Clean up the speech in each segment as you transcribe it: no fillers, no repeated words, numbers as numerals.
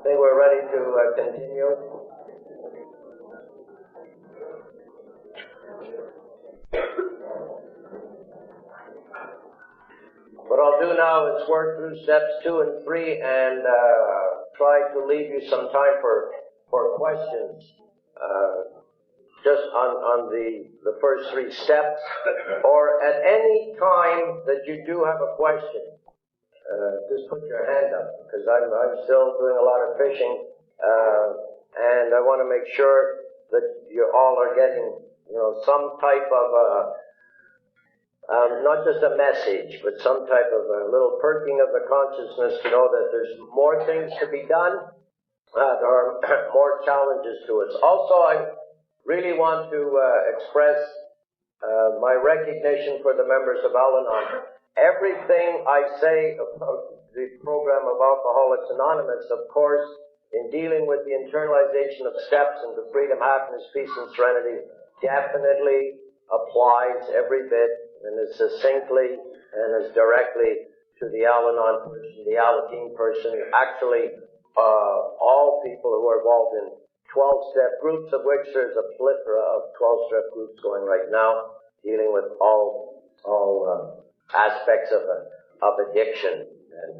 think we're ready to continue. What I'll do now is work through steps 2 and 3 and try to leave you some time for questions. Just on the first 3 steps, or at any time that you do have a question, just put your hand up, because I'm still doing a lot of fishing, and I want to make sure that you all are getting, some type of not just a message, but some type of a little perking of the consciousness to know that there's more things to be done, there are more challenges to us. Also, I really want to express my recognition for the members of Al-Anon. Everything I say about the program of Alcoholics Anonymous, of course, in dealing with the internalization of steps into freedom, happiness, peace, and serenity, definitely applies every bit and as succinctly and as directly to the Al-Anon person, the Alateen person, actually all people who are involved in 12-step groups, of which there's a plethora of 12-step groups going right now, dealing with all aspects of addiction. And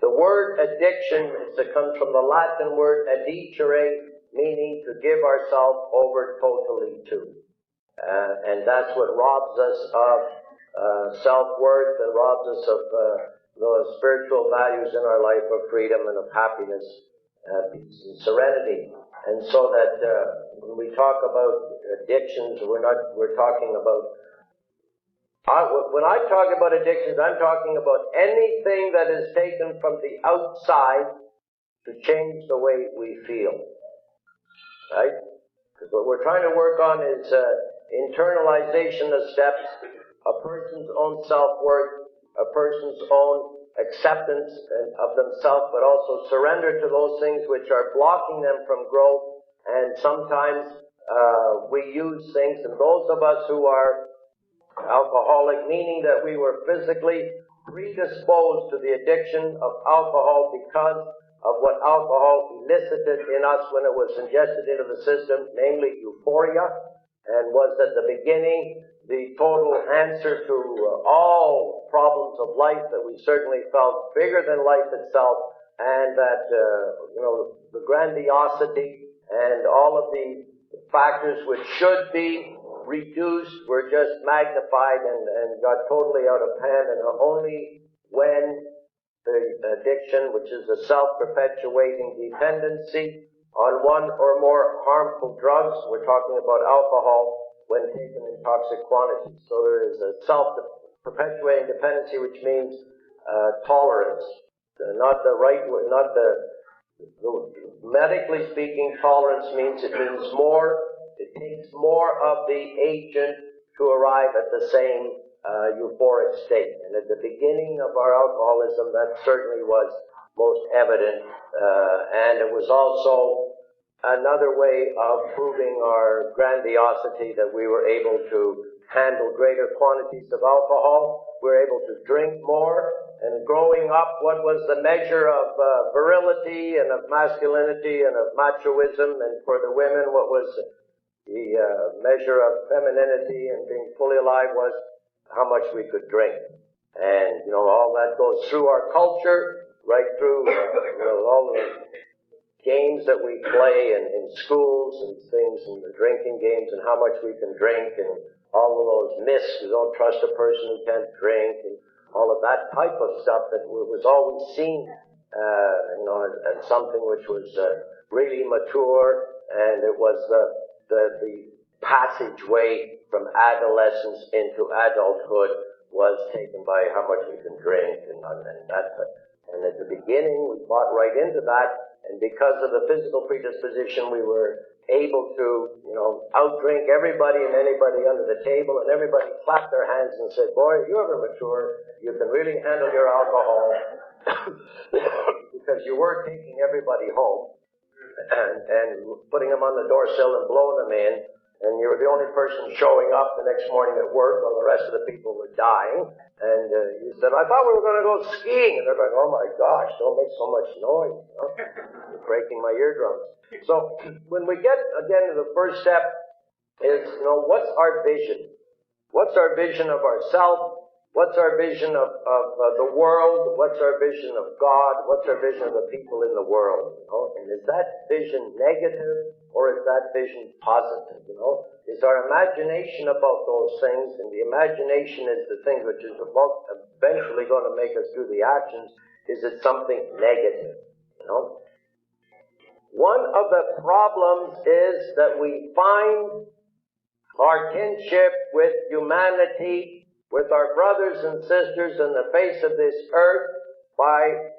the word addiction comes from the Latin word addicere, meaning to give ourselves over totally to. And that's what robs us of self-worth and robs us of the spiritual values in our life of freedom and of happiness, peace and serenity. And so that when we talk about addictions, we're talking about, when I talk about addictions, I'm talking about anything that is taken from the outside to change the way we feel. Right? Because what we're trying to work on is internalization of steps, a person's own self-worth, a person's own acceptance of themselves, but also surrender to those things which are blocking them from growth. And sometimes we use things, and those of us who are alcoholic, meaning that we were physically predisposed to the addiction of alcohol because of what alcohol elicited in us when it was ingested into the system, namely euphoria, and was at the beginning the total answer to all problems of life, that we certainly felt bigger than life itself, and that, the grandiosity and all of the factors which should be reduced were just magnified and got totally out of hand. And only when the addiction, which is a self-perpetuating dependency on one or more harmful drugs, we're talking about alcohol, when taken in toxic quantities. So there is a self-perpetuating dependency, which means tolerance. Not the right word, not the medically speaking, tolerance means it means more. It takes more of the agent to arrive at the same euphoric state. And at the beginning of our alcoholism, that certainly was most evident. And it was also another way of proving our grandiosity, that we were able to handle greater quantities of alcohol. We were able to drink more. And growing up, what was the measure of virility and of masculinity and of machoism? And for the women, what was the measure of femininity and being fully alive was how much we could drink. And, all that goes through our culture, right through, all the games that we play in schools and things, and the drinking games and how much we can drink, and all of those myths, you don't trust a person who can't drink, and all of that type of stuff that was always seen, as something which was really mature, and it was the passageway from adolescence into adulthood was taken by how much we can drink and that. And at the beginning, we bought right into that, and because of the physical predisposition, we were able to, outdrink everybody and anybody under the table, and everybody clapped their hands and said, "Boy, you ever mature, you can really handle your alcohol," because you were taking everybody home and putting them on the door sill and blowing them in, and you were the only person showing up the next morning at work while the rest of the people were dying. And you said, I thought we were going to go skiing. And they're going, oh my gosh, don't make so much noise. You know? You're breaking my eardrums. So when we get, again, to the first step is, what's our vision? What's our vision of ourselves? What's our vision of the world? What's our vision of God? What's our vision of the people in the world? And is that vision negative or is that vision positive? Is our imagination about those things, and the imagination is the thing which is eventually going to make us do the actions, is it something negative? One of the problems is that we find our kinship with humanity, with our brothers and sisters in the face of this earth, by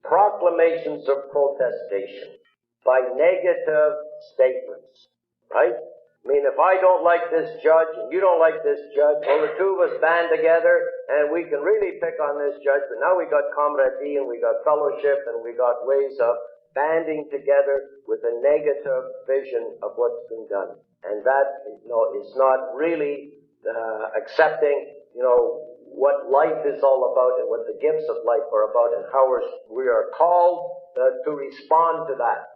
proclamations of protestation, by negative statements, right? I mean, if I don't like this judge and you don't like this judge, well, the two of us band together and we can really pick on this judge, but now we got camaraderie and we got fellowship and we got ways of banding together with a negative vision of what's been done. And that, is not really accepting, what life is all about and what the gifts of life are about and how we are called to respond to that.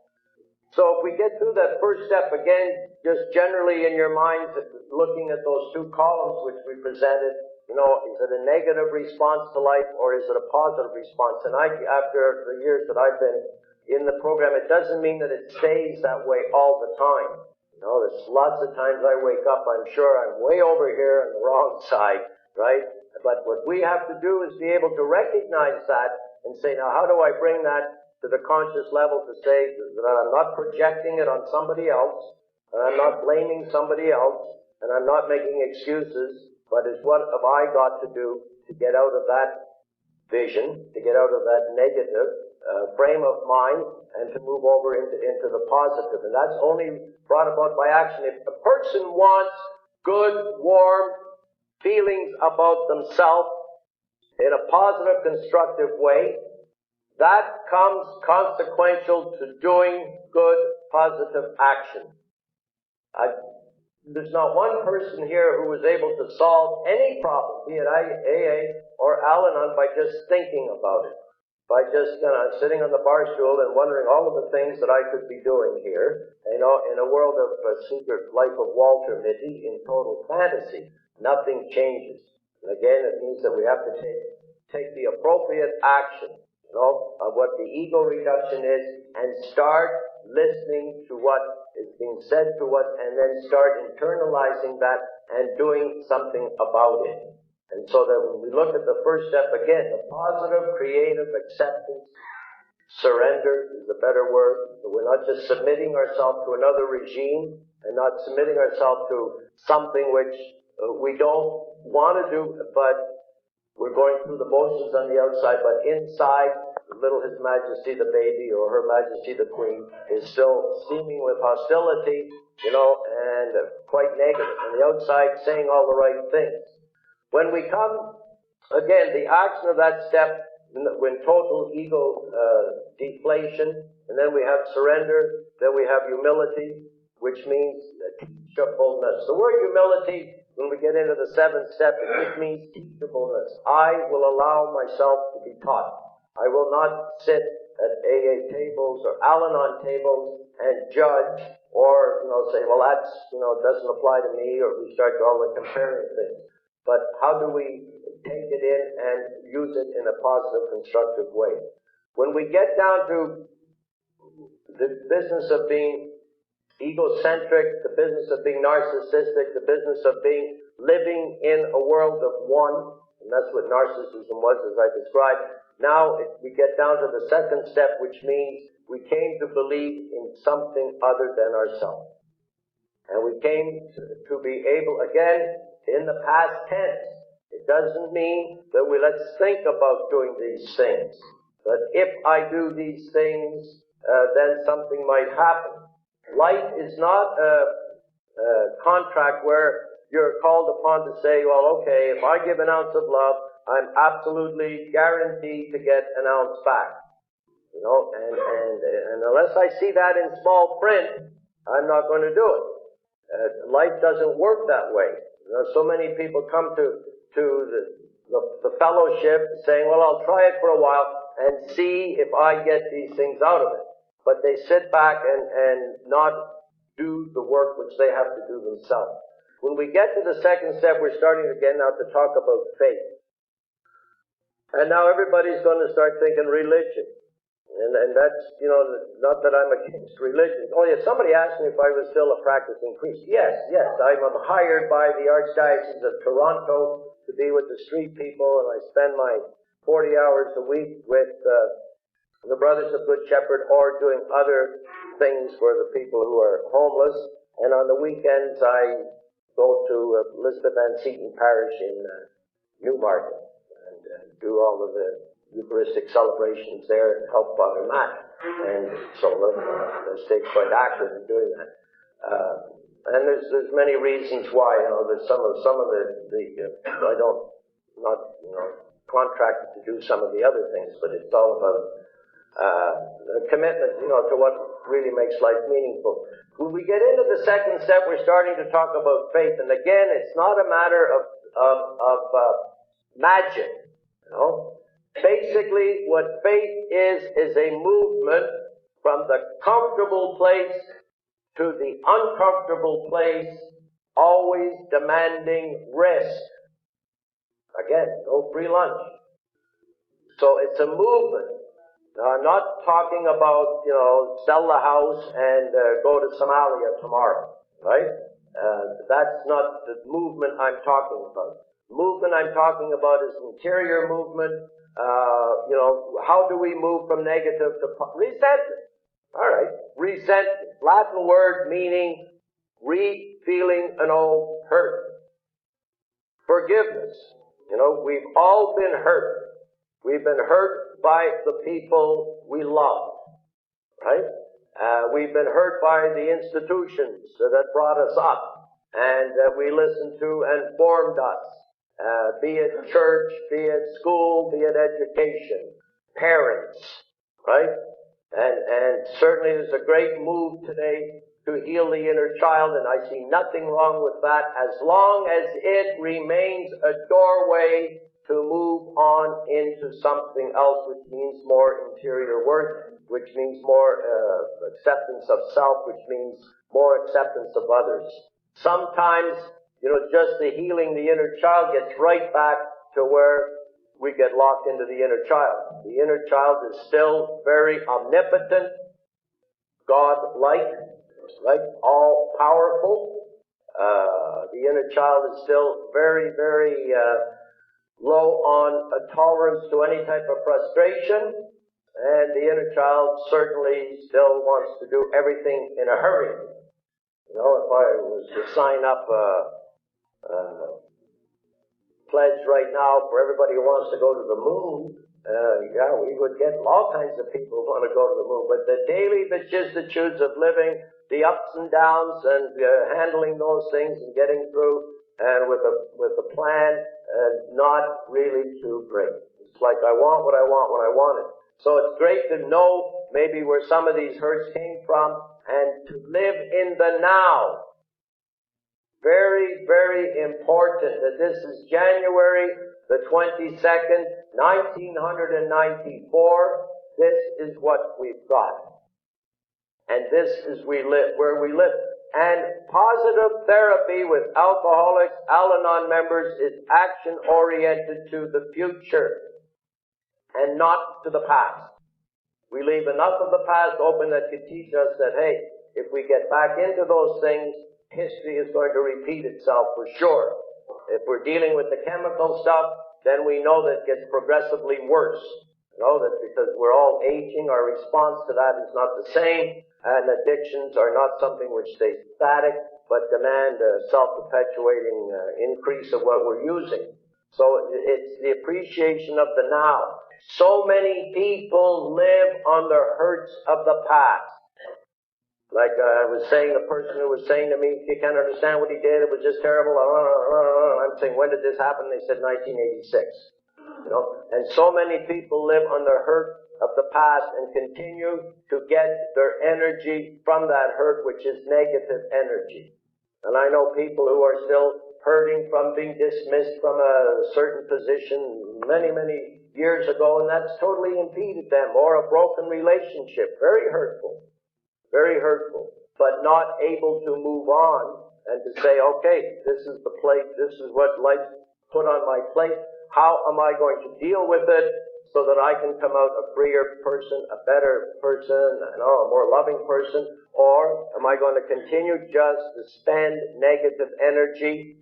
So if we get through that first step again, just generally in your minds, looking at those two columns which we presented, is it a negative response to life or is it a positive response? And after the years that I've been in the program, it doesn't mean that it stays that way all the time. There's lots of times I wake up, I'm sure I'm way over here on the wrong side, right? But what we have to do is be able to recognize that and say, now how do I bring that to the conscious level to say that I'm not projecting it on somebody else, and I'm not blaming somebody else, and I'm not making excuses, but it's what have I got to do to get out of that vision, to get out of that negative frame of mind, and to move over into the positive. And that's only brought about by action. If a person wants good, warm feelings about themselves in a positive, constructive way, that comes consequential to doing good, positive action. There's not one person here who was able to solve any problem, be it AA or Al-Anon, by just thinking about it. By just sitting on the bar stool and wondering all of the things that I could be doing here, in a world of secret life of Walter Mitty, in total fantasy. Nothing changes. And again, it means that we have to take the appropriate action, of what the ego reduction is, and start listening to what is being said to us, and then start internalizing that and doing something about it. And so that when we look at the first step again, the positive, creative acceptance, surrender is the better word. So we're not just submitting ourselves to another regime and not submitting ourselves to something which we don't want to do, but we're going through the motions on the outside, but inside, little His Majesty the baby or Her Majesty the Queen is still steaming with hostility, and quite negative. On the outside, saying all the right things. When we come, again, the action of that step, when total ego deflation, and then we have surrender, then we have humility, which means teachableness. The word humility, when we get into the seventh step, it just means teachableness. I will allow myself to be taught. I will not sit at AA tables or Al-Anon tables and judge or, say, well, that's, doesn't apply to me, or we start all the comparing things. But how do we take it in and use it in a positive, constructive way? When we get down to the business of being egocentric, the business of being narcissistic, the business of living in a world of one, and that's what narcissism was, as I described. Now we get down to the second step, which means we came to believe in something other than ourselves. And we came to be able, again, in the past tense. It doesn't mean that let's think about doing these things. But if I do these things, then something might happen. Life is not a contract where you're called upon to say, well, okay, if I give an ounce of love, I'm absolutely guaranteed to get an ounce back. And unless I see that in small print, I'm not going to do it. Life doesn't work that way. So many people come to the fellowship saying, well, I'll try it for a while and see if I get these things out of it. But they sit back and not do the work which they have to do themselves. When we get to the second step, we're starting again now to talk about faith. And now everybody's going to start thinking religion. And that's, not that I'm against religion. Oh yeah, somebody asked me if I was still a practicing priest. Yes, I'm hired by the Archdiocese of Toronto to be with the street people, and I spend my 40 hours a week with the Brothers of Good Shepherd or doing other things for the people who are homeless. And on the weekends I go to Elizabeth Ann Seton Parish in Newmarket and do all of the Eucharistic celebrations there and help Father Matt. And so the state's quite active in doing that. And there's many reasons why. There's some of the I don't not contracted to do some of the other things, but it's all about the commitment, to what really makes life meaningful. When we get into the second step, we're starting to talk about faith, and again, it's not a matter of magic, Basically, what faith is a movement from the comfortable place to the uncomfortable place, always demanding risk. Again, no free lunch. So it's a movement. Now, I'm not talking about, sell the house and go to Somalia tomorrow, right? That's not the movement I'm talking about. The movement I'm talking about is interior movement. How do we move from negative to resentment? All right, resentment. Latin word meaning re-feeling an old hurt. Forgiveness. We've all been hurt. We've been hurt by the people we love, right? We've been hurt by the institutions that brought us up and that we listened to and formed us. Be it church, be it school, be it education, parents, right? And certainly there's a great move today to heal the inner child, and I see nothing wrong with that as long as it remains a doorway to move on into something else, which means more interior work, which means more acceptance of self, which means more acceptance of others. Sometimes just the healing the inner child gets right back to where we get locked into the inner child. The inner child is still very omnipotent, God-like, right? All-powerful. The inner child is still very, very low on a tolerance to any type of frustration. And the inner child certainly still wants to do everything in a hurry. If I was to sign up pledge right now for everybody who wants to go to the moon, we would get all kinds of people who want to go to the moon. But the daily vicissitudes of living, the ups and downs, and handling those things and getting through, and with a plan, not really too great. It's like I want what I want when I want it. So it's great to know maybe where some of these hurts came from and to live in the now. Very, very important that this is January the 22nd, 1994. This is what we've got. And this is where we live. And positive therapy with Alcoholics, Al-Anon members is action-oriented to the future and not to the past. We leave enough of the past open that could teach us that, hey, if we get back into those things, history is going to repeat itself for sure. If we're dealing with the chemical stuff, then we know that it gets progressively worse. That because we're all aging, our response to that is not the same, and addictions are not something which stay static, but demand a self-perpetuating increase of what we're using. So it's the appreciation of the now. So many people live on the hurts of the past. Like I was saying, the person who was saying to me, you can't understand what he did, it was just terrible. I'm saying, when did this happen? They said 1986. And so many people live on the hurt of the past and continue to get their energy from that hurt, which is negative energy. And I know people who are still hurting from being dismissed from a certain position many, many years ago, and that's totally impeded them, or a broken relationship. Very hurtful. Very hurtful. But not able to move on and to say, okay, this is the plate, this is what life put on my plate. How am I going to deal with it so that I can come out a freer person, a better person, a more loving person? Or am I going to continue just to spend negative energy,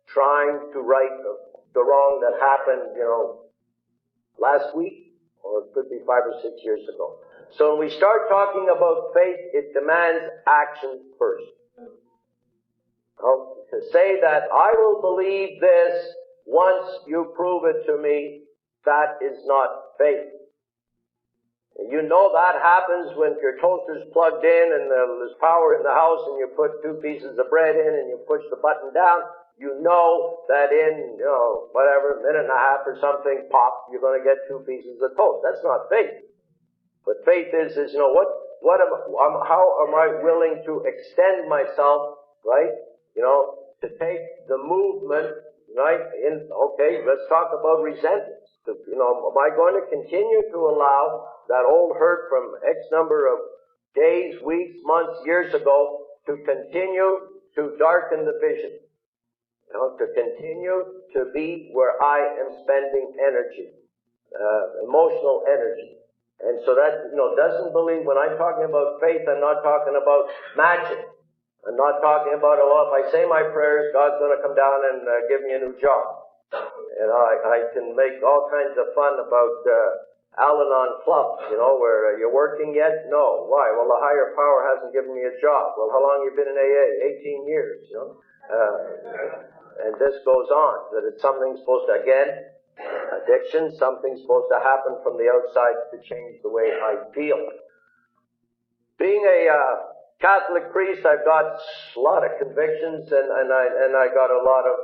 trying to right the wrong that happened, last week, or it could be 5 or 6 years ago. So when we start talking about faith, it demands action first. To say that I will believe this once you prove it to me, that is not faith. You know that happens when your toaster's plugged in and there's power in the house and you put 2 pieces of bread in and you push the button down. You know that in, whatever, a minute and a half or something, pop, you're going to get 2 pieces of toast. That's not faith. But faith is how am I willing to extend myself, right? To take the movement, right? Let's talk about resentment. Am I going to continue to allow that old hurt from X number of days, weeks, months, years ago to continue to darken the vision? To continue to be where I am spending energy, emotional energy. And so that, doesn't believe, when I'm talking about faith, I'm not talking about magic. I'm not talking about, if I say my prayers, God's going to come down and give me a new job. I can make all kinds of fun about Al-Anon clubs, where you're working yet? No. Why? Well, the higher power hasn't given me a job. Well, how long have you been in AA? 18 years, and this goes on, that it's something supposed to, again, addiction, something's supposed to happen from the outside to change the way I feel. Being a Catholic priest, I've got a lot of convictions, and I got a lot of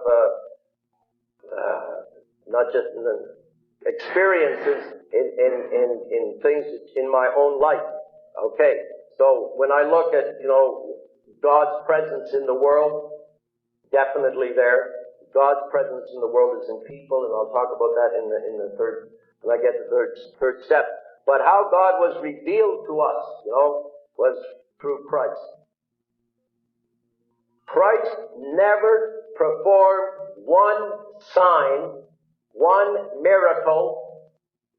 not just experiences in things in my own life. Okay, so when I look at God's presence in the world, definitely there. God's presence in the world is in people, and I'll talk about that in the third, when I get to the third step. But how God was revealed to us, was through Christ. Christ never performed one sign, one miracle,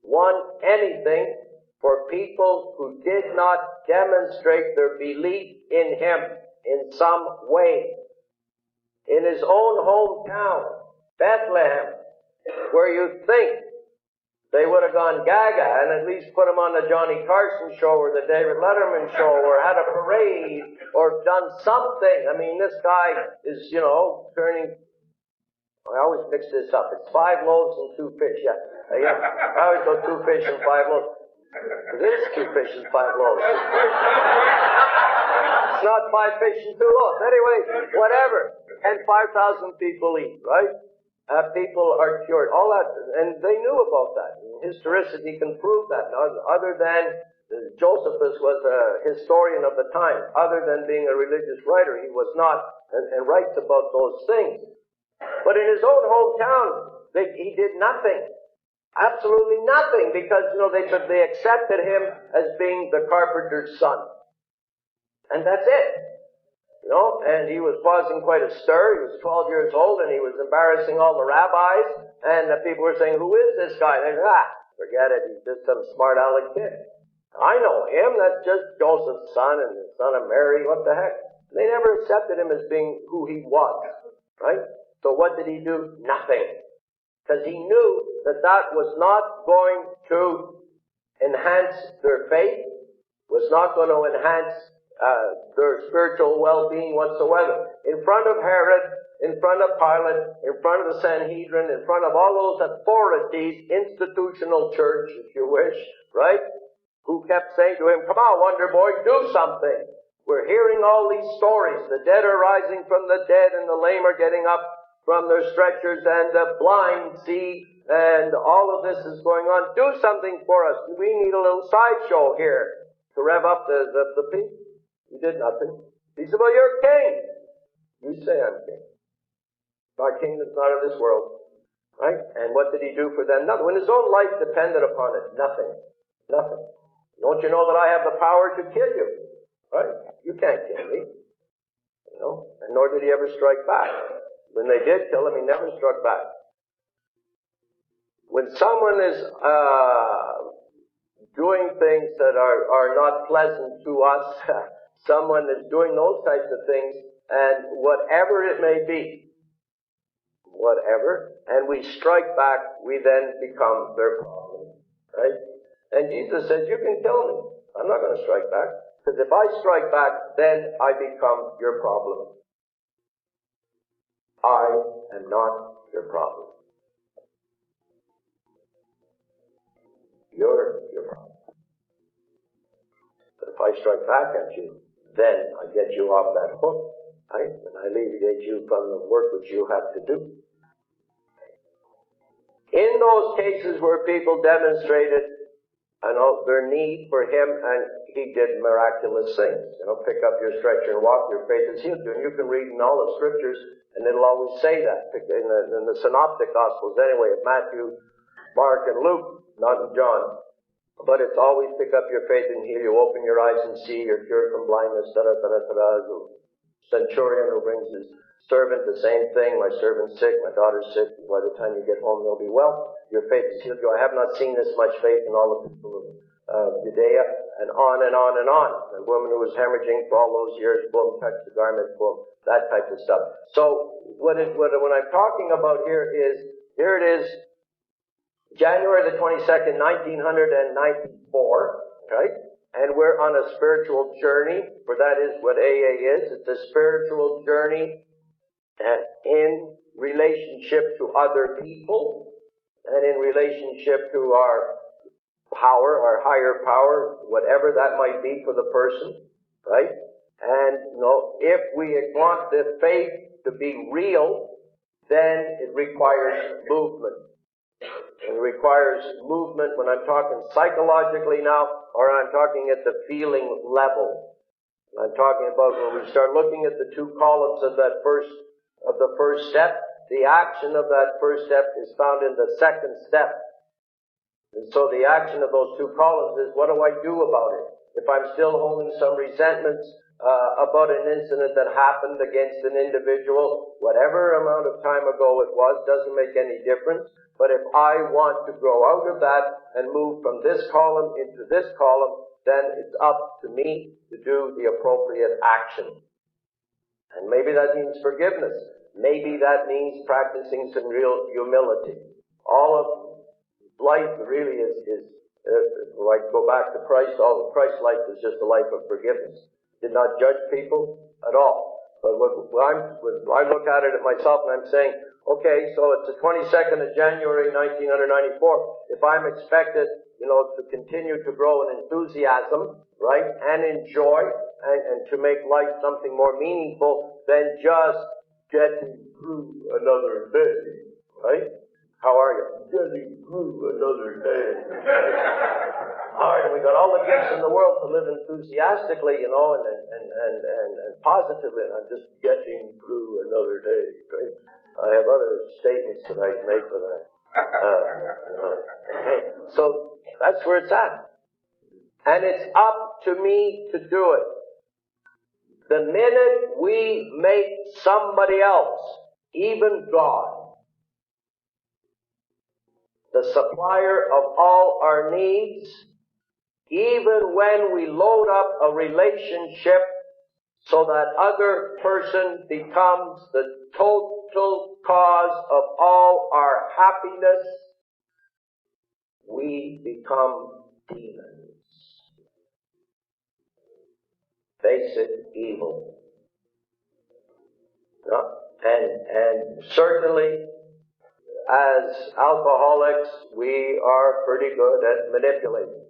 one anything for people who did not demonstrate their belief in Him in some way. In His own hometown, Bethlehem, where you think they would have gone gaga and at least put Him on the Johnny Carson show or the David Letterman show or had a parade or done something. I mean, this guy is, turning, I always mix this up. It's 5 loaves and 2 fish. Yeah. I always go 2 fish and 5 loaves. It is 2 fish and 5 loaves. It's not 5 fish and 2 loaves. Anyway, whatever. And 5,000 people eat, right? People are cured. All that, and they knew about that. Historicity can prove that. Other than Josephus was a historian of the time, other than being a religious writer, he was not, and writes about those things. But in his own hometown, he did nothing. Absolutely nothing, because, they accepted him as being the carpenter's son. And that's it. And he was causing quite a stir. He was 12 years old, and he was embarrassing all the rabbis, and the people were saying, who is this guy? And they said, forget it, he's just some smart aleck kid. I know him, that's just Joseph's son and the son of Mary, what the heck? They never accepted him as being who he was, right? So what did he do? Nothing. Because he knew that that was not going to enhance their faith, was not going to enhance their spiritual well-being whatsoever. In front of Herod, in front of Pilate, in front of the Sanhedrin, in front of all those authorities, institutional church, if you wish, right? Who kept saying to him, come on, wonder boy, do something. We're hearing all these stories. The dead are rising from the dead, and the lame are getting up from their stretchers, and the blind see, and all of this is going on. Do something for us. We need a little sideshow here to rev up the people. He did nothing. He said, well, you're king. You say I'm king. My kingdom's not of this world. Right? And what did he do for them? Nothing. When his own life depended upon it, nothing. Nothing. Don't you know that I have the power to kill you? Right? You can't kill me. You know? And nor did he ever strike back. When they did kill him, he never struck back. When someone is doing things that are not pleasant to us, someone is doing those types of things, and whatever it may be, whatever, and we strike back, we then become their problem, right? And Jesus says, you can kill me. I'm not going to strike back. Because if I strike back, then I become your problem. I am not your problem. You're your problem. But if I strike back at you, then I get you off that hook, right? And I alleviate you from the work which you have to do. In those cases where people demonstrated their need for him, and he did miraculous things. Pick up your stretcher and walk, your faith is healed you. And you can read in all the scriptures, and it'll always say that. In the synoptic gospels anyway, of Matthew, Mark, and Luke, not in John. But it's always pick up your faith and heal you, open your eyes and see, you're cured from blindness, da-da-da-da-da. The centurion who brings his servant, the same thing, my servant's sick, my daughter's sick, by the time you get home they'll be well, your faith is healed you. I have not seen this much faith in all the people of Judea, and on and on and on. The woman who was hemorrhaging for all those years, boom, touched the garment, boom, that type of stuff. So, what I'm talking about here it is, January the 22nd, 1994, right? And we're on a spiritual journey, for that is what AA is. It's a spiritual journey in relationship to other people and in relationship to our power, our higher power, whatever that might be for the person, right? And if we want the faith to be real, then it requires movement. It requires movement when I'm talking psychologically now, or I'm talking at the feeling level. I'm talking about when we start looking at the two columns of the first step, the action of that first step is found in the second step. And so the action of those two columns is, what do I do about it? If I'm still holding some resentments about an incident that happened against an individual, whatever amount of time ago it was, doesn't make any difference. But if I want to grow out of that and move from this column into this column, then it's up to me to do the appropriate action. And maybe that means forgiveness. Maybe that means practicing some real humility. All of life really is like go back to Christ. All of Christ's life is just a life of forgiveness. Did not judge people at all. But when I look at it myself and I'm saying, okay, so it's the 22nd of January, 1994. If I'm expected, to continue to grow in enthusiasm, right, and enjoy, and to make life something more meaningful than just getting through another day, right? How are you? Getting through another day. All right, and we got all the gifts in the world to live enthusiastically, and positively, and I'm just getting through another day, right? I have other statements that I make for that. Okay. So that's where it's at. And it's up to me to do it. The minute we make somebody else, even God, the supplier of all our needs, even when we load up a relationship so that other person becomes the total cause of all our happiness, we become demons. Basic evil. And certainly, as alcoholics, we are pretty good at manipulating.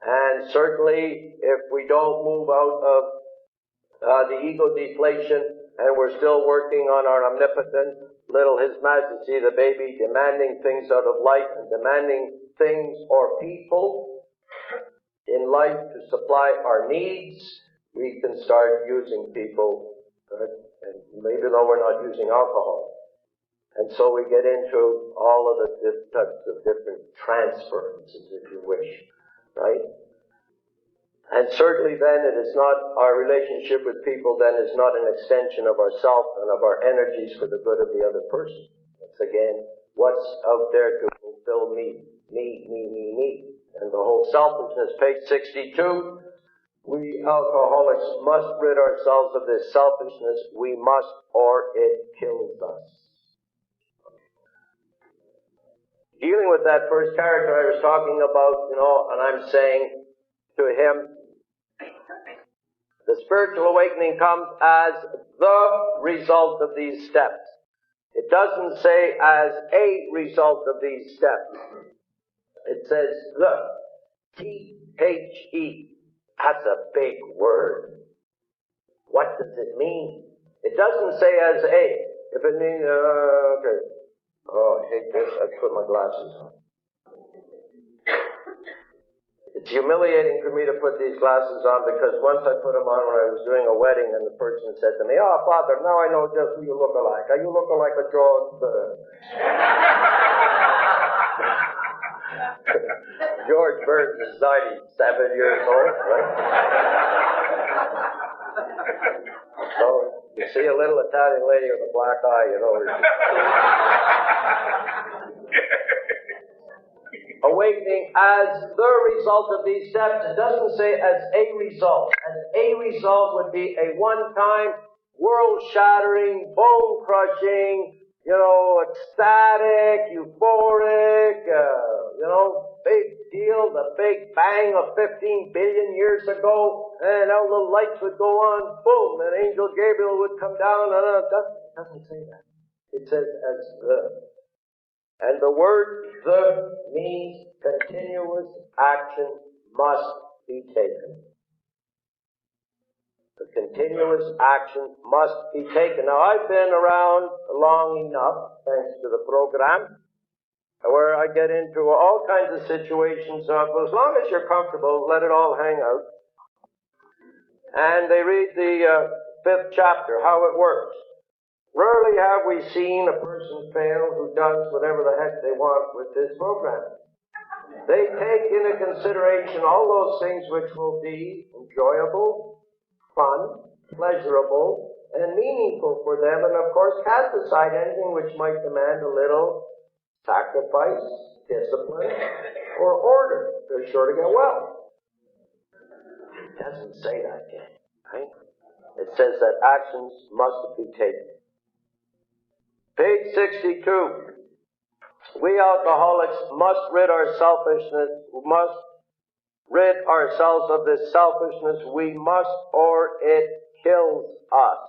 And certainly, if we don't move out of the ego deflation, and we're still working on our omnipotence, little His Majesty the baby demanding things out of life and demanding things or people in life to supply our needs, we can start using people, and maybe though we're not using alcohol. And so we get into all of the types of different transferences, if you wish, right? And certainly then it is not, our relationship with people then is not an extension of ourself and of our energies for the good of the other person. It's again, what's out there to fulfill me. And the whole selfishness, page 62, we alcoholics must rid ourselves of this selfishness. We must, or it kills us. Dealing with that first character I was talking about, and I'm saying to him, the spiritual awakening comes as the result of these steps. It doesn't say as a result of these steps. It says the. T-H-E. That's a big word. What does it mean? It doesn't say as a. If it means, okay. Oh, I hate this. I put my glasses on. It's humiliating for me to put these glasses on because once I put them on when I was doing a wedding and the person said to me, "Oh, Father, now I know just who you look alike. You look alike a George George Burns is 97 years old, right? So, you see a little Italian lady with a black eye, Awakening as the result of these steps. It doesn't say as a result. As a result would be a one-time, world-shattering, bone-crushing, ecstatic, euphoric, big deal, the big bang of 15 billion years ago, and all the lights would go on, boom, and Angel Gabriel would come down, it doesn't say that. It says as the. And the word the means continuous action must be taken. The continuous action must be taken. Now, I've been around long enough, thanks to the program, where I get into all kinds of situations of, as long as you're comfortable, let it all hang out. And they read the 5th chapter, how it works. Rarely have we seen a person fail who does whatever the heck they want with this program. They take into consideration all those things which will be enjoyable, fun, pleasurable, and meaningful for them, and of course cast aside anything which might demand a little sacrifice, discipline, or order. They're sure to get well. It doesn't say that yet, right? It says that actions must be taken. Page 62. We alcoholics must rid our selfishness, must rid ourselves of this selfishness. We must, or it kills us.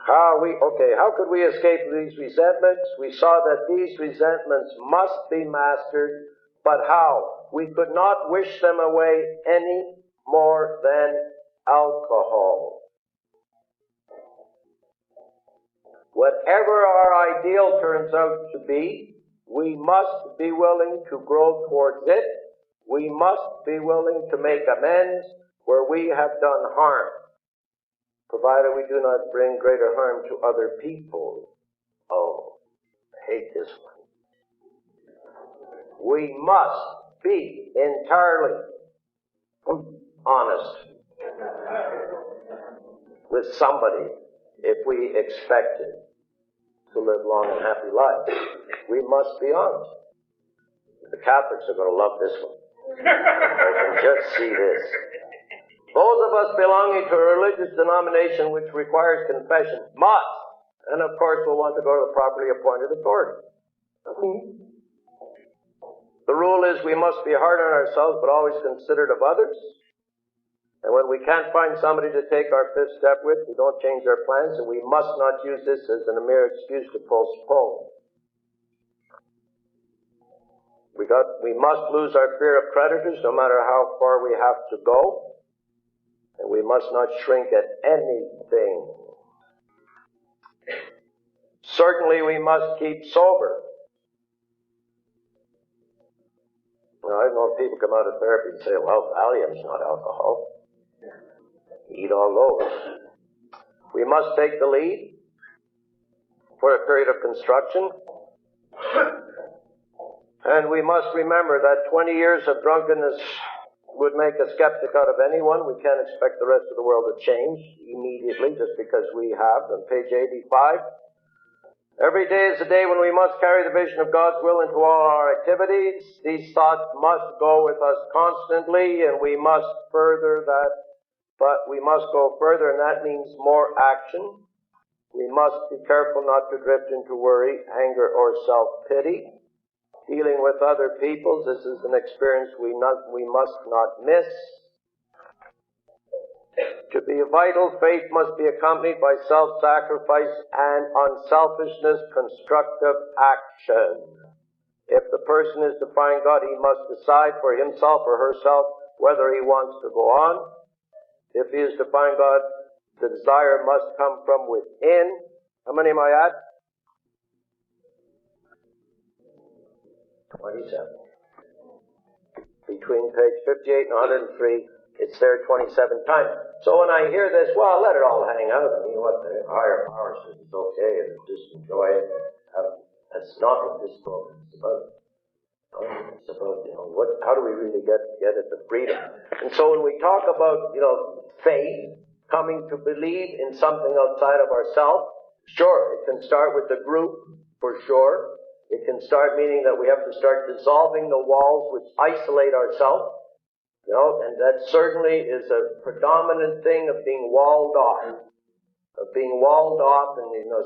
How could we escape these resentments? We saw that these resentments must be mastered, but how? We could not wish them away any more than alcohol. Whatever our ideal turns out to be, we must be willing to grow towards it. We must be willing to make amends where we have done harm, provided we do not bring greater harm to other people. Oh, I hate this one. We must be entirely honest with somebody if we expected to live long and happy lives. We must be honest. The Catholics are going to love this one. I can just see this. Those of us belonging to a religious denomination which requires confession must, and of course will want to go to the properly appointed authority. The rule is we must be hard on ourselves but always considerate of others. And when we can't find somebody to take our 5th step with, we don't change our plans, and we must not use this as a mere excuse to postpone. We must lose our fear of creditors no matter how far we have to go. And we must not shrink at anything. Certainly we must keep sober. Now, I've known people come out of therapy and say, well, Valium's not alcohol. Eat all those. We must take the lead for a period of construction. And we must remember that 20 years of drunkenness would make a skeptic out of anyone. We can't expect the rest of the world to change immediately just because we have. On page 85, every day is a day when we must carry the vision of God's will into all our activities. These thoughts must go with us constantly, and we must further that, but we must go further, and that means more action. We must be careful not to drift into worry, anger, or self-pity. Dealing with other people, this is an experience we must not miss. To be vital, faith must be accompanied by self-sacrifice and unselfishness, constructive action. If the person is to find God, he must decide for himself or herself whether he wants to go on. If he is to find God, the desire must come from within. How many am I at? 27. Between page 58 and 103, it's there 27 times. So when I hear this, well, let it all hang out. I mean, what the higher power says it's okay, and just enjoy it. That's not what this program is about. It's about, how do we really get at the freedom? And so when we talk about, faith, coming to believe in something outside of ourselves, sure, it can start with the group, for sure. It can start meaning that we have to start dissolving the walls which isolate ourselves, and that certainly is a predominant thing of being walled off. And,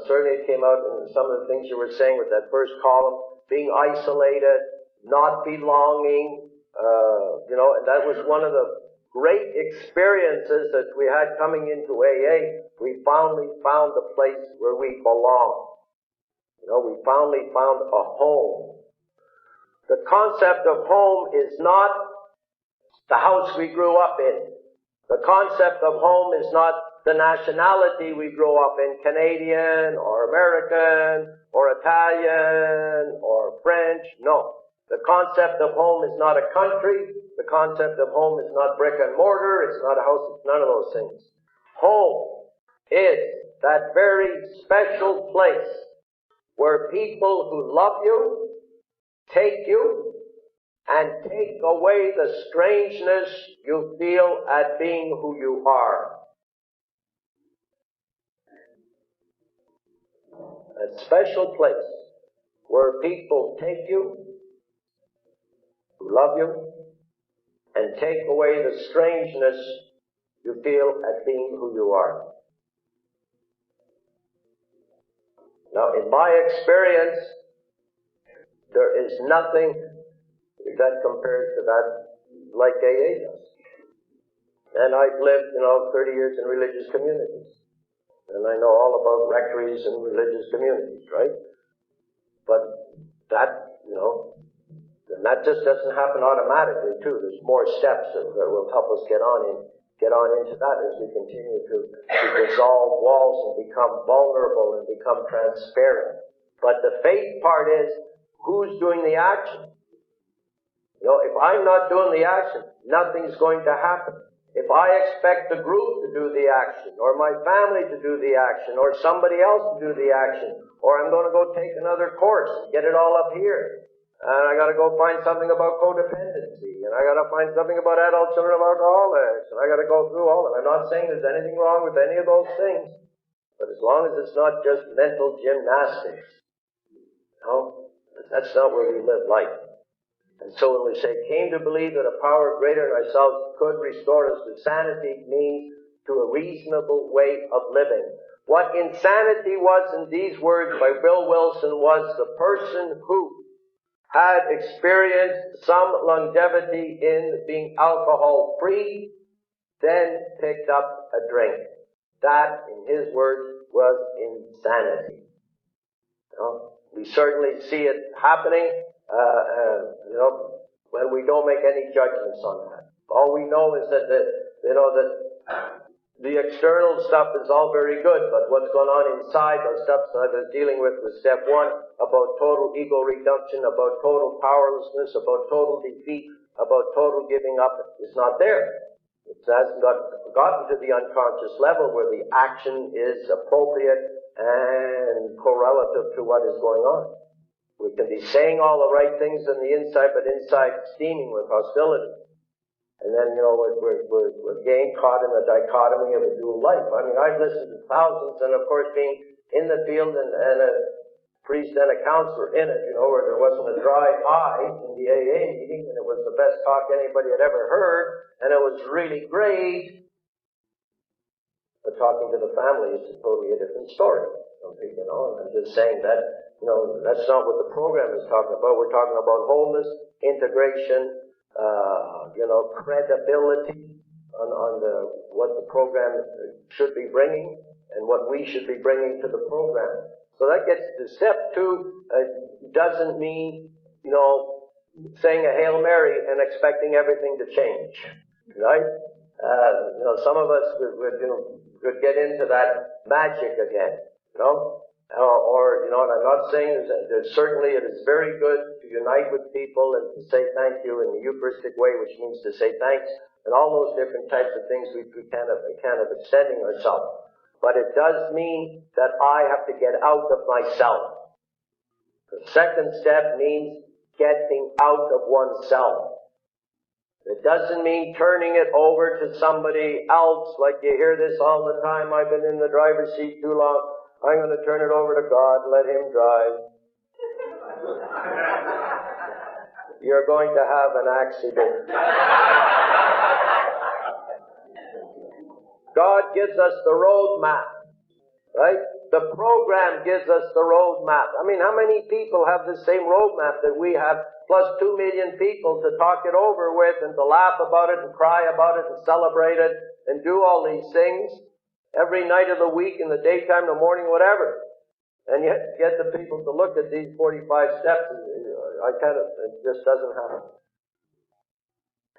certainly it came out in some of the things you were saying with that first column, being isolated, not belonging, and that was one of the great experiences that we had coming into AA. We finally found the place where we belong. We finally found a home. The concept of home is not the house we grew up in. The concept of home is not the nationality we grew up in, Canadian or American or Italian or French. No. The concept of home is not a country. The concept of home is not brick and mortar. It's not a house. It's none of those things. Home is that very special place where people who love you take you and take away the strangeness you feel at being who you are. A special place where people take you, who love you, and take away the strangeness you feel at being who you are. Now, in my experience, there is nothing that compares to that like AA does. And I've lived, 30 years in religious communities. And I know all about rectories and religious communities, right? But that, and that just doesn't happen automatically, too. There's more steps that will help us get on into that as we continue to dissolve walls and become vulnerable and become transparent. But the faith part is, who's doing the action? If I'm not doing the action, nothing's going to happen. If I expect the group to do the action, or my family to do the action, or somebody else to do the action, or I'm going to go take another course and get it all up here, and I got to go find something about codependency, and I got to find something about adult children of alcoholics, and I got to go through all of it. I'm not saying there's anything wrong with any of those things, but as long as it's not just mental gymnastics, that's not where we live life. And so when we say came to believe that a power greater than ourselves could restore us to sanity, means to a reasonable way of living. What insanity was in these words by Bill Wilson was the person who had experienced some longevity in being alcohol-free, then picked up a drink. That, in his words, was insanity. We certainly see it happening, when we don't make any judgments on that. All we know is that the external stuff is all very good, but what's going on inside, those stuff that I was dealing with step one, about total ego reduction, about total powerlessness, about total defeat, about total giving up, is not there. It hasn't gotten to the unconscious level where the action is appropriate and correlative to what is going on. We can be saying all the right things on the inside, but inside steaming with hostility. And then, we're again caught in the dichotomy of a dual life. I mean, I've listened to thousands, and of course being in the field and a priest and a counselor in it, where there wasn't a dry eye in the AA meeting, and it was the best talk anybody had ever heard, and it was really great. But talking to the family is totally a different story. And I'm just saying that, that's not what the program is talking about. We're talking about wholeness, integration, credibility on what the program should be bringing and what we should be bringing to the program. So that gets to step two. Doesn't mean, saying a Hail Mary and expecting everything to change, right? Some of us would get into that magic again, and I'm not saying that certainly it is very good to unite with people and to say thank you in the Eucharistic way, which means to say thanks, and all those different types of things we kind of extending ourselves. But it does mean that I have to get out of myself. The second step means getting out of oneself. It doesn't mean turning it over to somebody else, like you hear this all the time. I've been in the driver's seat too long. I'm going to turn it over to God, let Him drive. You're going to have an accident. God gives us the road map, right? The program gives us the road map. I mean, how many people have the same road map that we have, plus 2 million people to talk it over with and to laugh about it and cry about it and celebrate it and do all these things every night of the week, in the daytime, the morning, whatever. And yet get the people to look at these 45 steps, it just doesn't happen.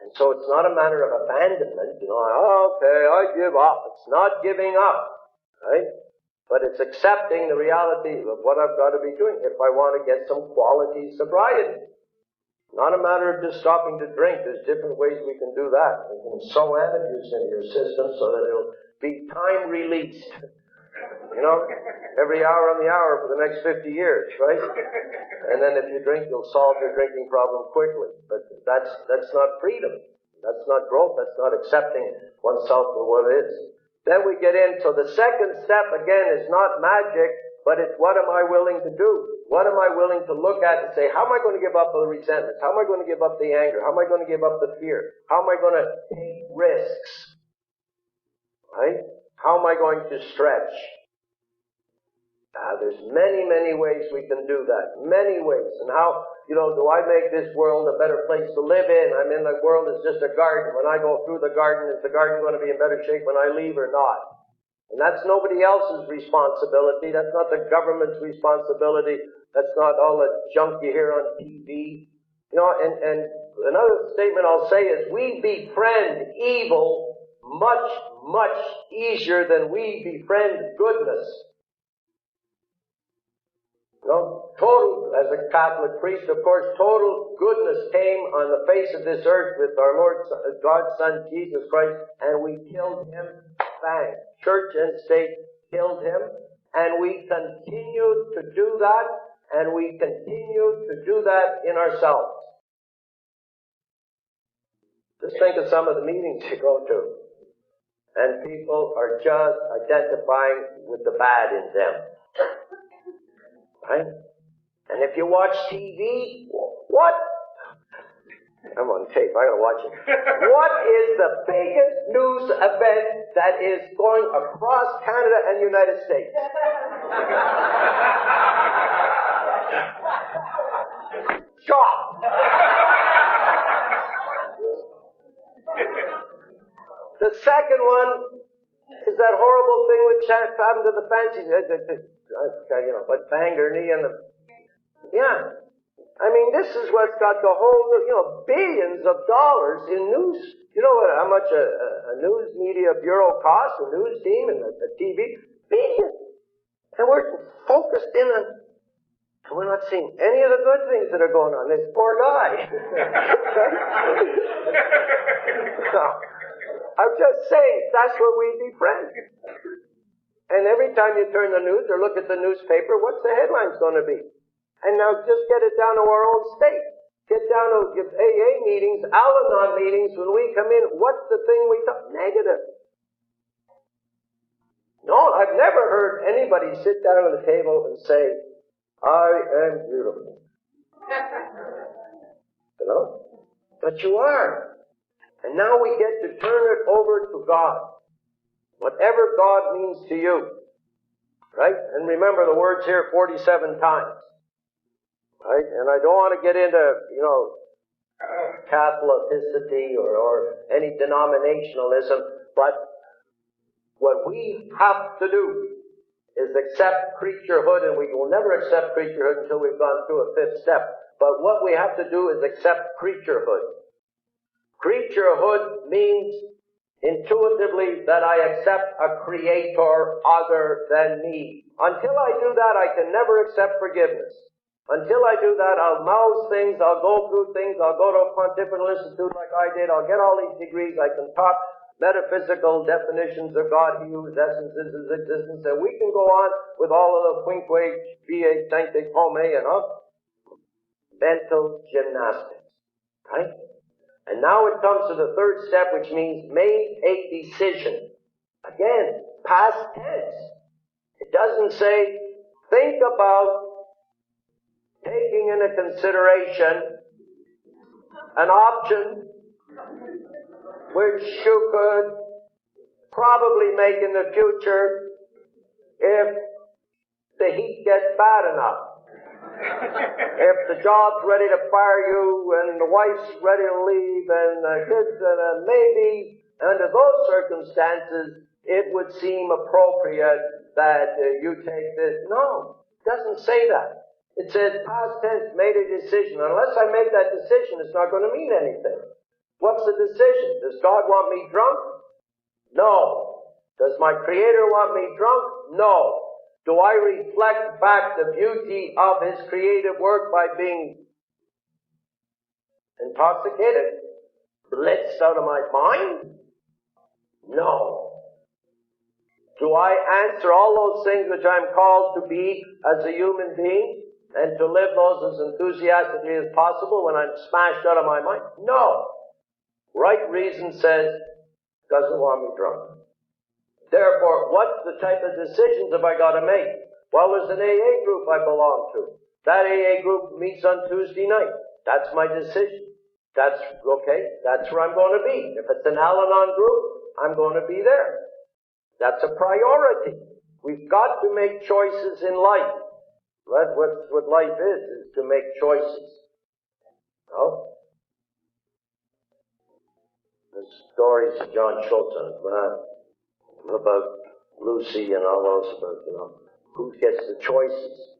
And so it's not a matter of abandonment, okay, I give up. It's not giving up, right? But it's accepting the reality of what I've got to be doing if I want to get some quality sobriety. Not a matter of just stopping to drink. There's different ways we can do that. You can sow antabuse into your system so that it'll be time released. Every hour on the hour for the next 50 years, right? And then if you drink, you'll solve your drinking problem quickly. But that's not freedom. That's not growth. That's not accepting oneself for what it is. Then we get in. So the second step, again, is not magic, but it's what am I willing to do? What am I willing to look at and say, how am I going to give up the resentment? How am I going to give up the anger? How am I going to give up the fear? How am I going to take risks? Right? How am I going to stretch? There's many, many ways we can do that. Many ways. And how, do I make this world a better place to live in? I'm in the world, it's just a garden. When I go through the garden, is the garden going to be in better shape when I leave or not? And that's nobody else's responsibility. That's not the government's responsibility. That's not all the junk you hear on TV. And another statement I'll say is we befriend evil much, much easier than we befriend goodness. Total, as a Catholic priest, of course, total goodness came on the face of this earth with our Lord, God's Son, Jesus Christ, and we killed Him. Bang. Church and state killed Him, and we continue to do that, and we continue to do that in ourselves. Just think of some of the meetings you go to, and people are just identifying with the bad in them. Right? And if you watch TV, what? I'm on tape, I gotta watch it. What is the biggest news event that is going across Canada and the United States? Shock! The second one is that horrible thing which happened to the fancies. But banged her knee in the... Yeah. I mean, this is what's got the whole, billions of dollars in news. You know how much a news media bureau costs, a news team and a TV? Billions. And we're focused in on, and we're not seeing any of the good things that are going on. This poor guy. So, I'm just saying, that's where we befriend. And every time you turn the news or look at the newspaper, what's the headlines going to be? And now just get it down to our own state. Get down to AA meetings, Al-Anon meetings. When we come in, what's the thing we talk? Negative. No, I've never heard anybody sit down at the table and say, I am beautiful. But you are. And now we get to turn it over to God. Whatever God means to you. Right? And remember the words here 47 times. Right? And I don't want to get into, Catholicity or any denominationalism, but what we have to do is accept creaturehood, and we will never accept creaturehood until we've gone through a fifth step. But what we have to do is accept creaturehood. Creaturehood means intuitively that I accept a creator other than me. Until I do that, I can never accept forgiveness. Until I do that, I'll mouse things, I'll go through things, I'll go to a pontifical institute like I did, I'll get all these degrees, I can talk metaphysical definitions of God, He whose essence is His existence, and we can go on with all of the quinque, vie, sancte, pome, and all. Mental gymnastics. Right? And now it comes to the third step, which means made a decision. Again, past tense. It doesn't say, think about taking into consideration an option which you could probably make in the future if the heat gets bad enough. If the job's ready to fire you and the wife's ready to leave and the kids, and maybe under those circumstances it would seem appropriate that you take this. No, it doesn't say that. It says past tense, made a decision. Unless I make that decision, it's not going to mean anything. What's the decision? Does God want me drunk? No. Does my Creator want me drunk? No. Do I reflect back the beauty of His creative work by being intoxicated? Blitzed out of my mind? No. Do I answer all those things which I'm called to be as a human being and to live those as enthusiastically as possible when I'm smashed out of my mind? No. Right reason says, doesn't want me drunk. Therefore, what's the type of decisions have I got to make? Well, there's an AA group I belong to. That AA group meets on Tuesday night. That's my decision. That's okay. That's where I'm going to be. If it's an Al-Anon group, I'm going to be there. That's a priority. We've got to make choices in life. That's what life is to make choices. No? The stories of John Schultz about Lucy and all those about, who gets the choices.